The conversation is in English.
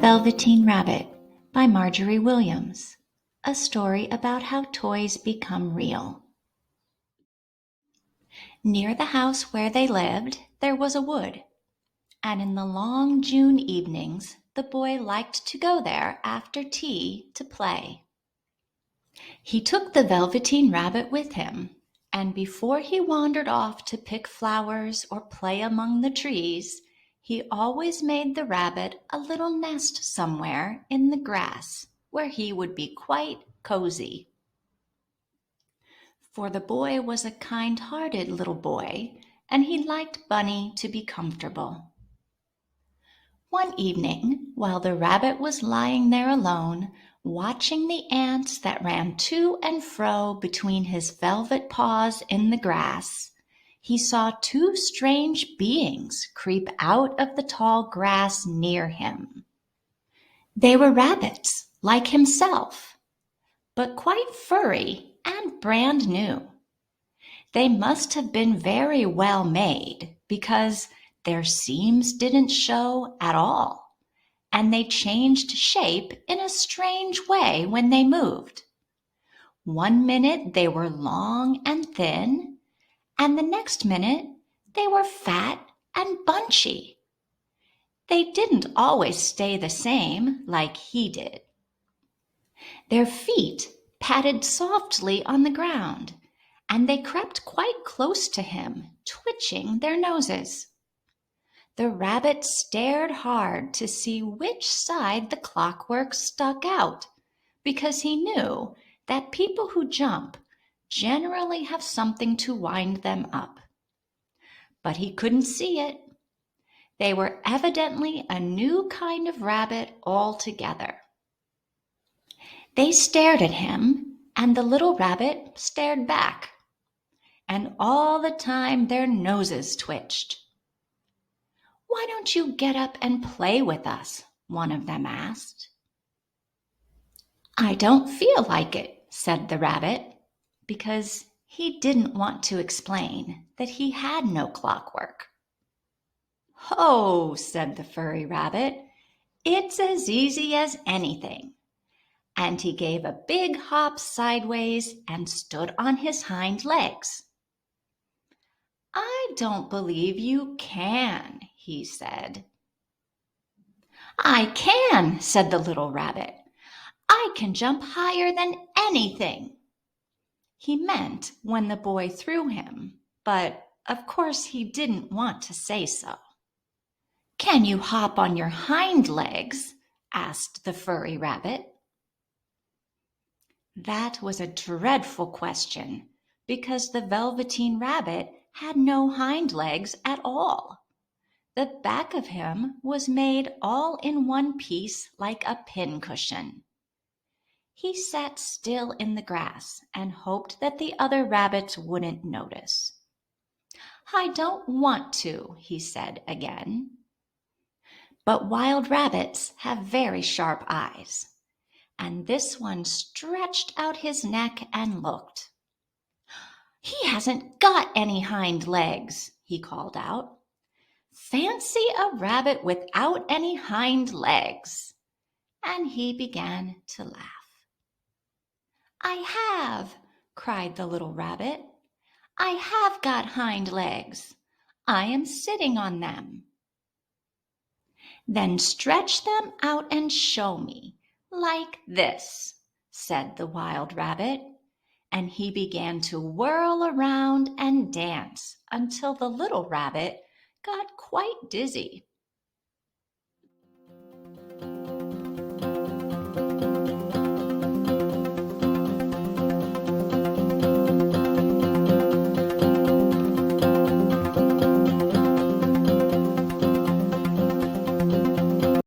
Velveteen Rabbit by Marjorie Williams, a story about how toys become real. Near the house where they lived, there was a wood, and in the long June evenings, the boy liked to go there after tea to play. He took the Velveteen Rabbit with him, and before he wandered off to pick flowers or play among the trees, he always made the rabbit a little nest somewhere in the grass where he would be quite cozy. For the boy was a kind-hearted little boy, and he liked Bunny to be comfortable. One evening, while the rabbit was lying there alone, watching the ants that ran to and fro between his velvet paws in the grass, he saw two strange beings creep out of the tall grass near him. They were rabbits, like himself, but quite furry and brand new. They must have been very well made because their seams didn't show at all, and they changed shape in a strange way when they moved. One minute they were long and thin, and the next minute they were fat and bunchy. They didn't always stay the same like he did. Their feet patted softly on the ground, and they crept quite close to him, twitching their noses. The rabbit stared hard to see which side the clockwork stuck out, because he knew that people who jump generally have something to wind them up. But he couldn't see it. They were evidently a new kind of rabbit altogether. They stared at him, and the little rabbit stared back, and all the time their noses twitched. "Why don't you get up and play with us?" one of them asked. "I don't feel like it," said the rabbit, because he didn't want to explain that he had no clockwork. "Oh," said the furry rabbit, "it's as easy as anything." And he gave a big hop sideways and stood on his hind legs. "I don't believe you can," he said. "I can," said the little rabbit. "I can jump higher than anything." He meant when the boy threw him, but of course he didn't want to say so. "Can you hop on your hind legs?" asked the furry rabbit. That was a dreadful question, because the Velveteen Rabbit had no hind legs at all. The back of him was made all in one piece like a pincushion. He sat still in the grass and hoped that the other rabbits wouldn't notice. "I don't want to," he said again. But wild rabbits have very sharp eyes, and this one stretched out his neck and looked. "He hasn't got any hind legs," he called out. "Fancy a rabbit without any hind legs!" And he began to laugh. "I have!" cried the little rabbit. "I have got hind legs. I am sitting on them." "Then stretch them out and show me, like this," said the wild rabbit, and he began to whirl around and dance until the little rabbit got quite dizzy.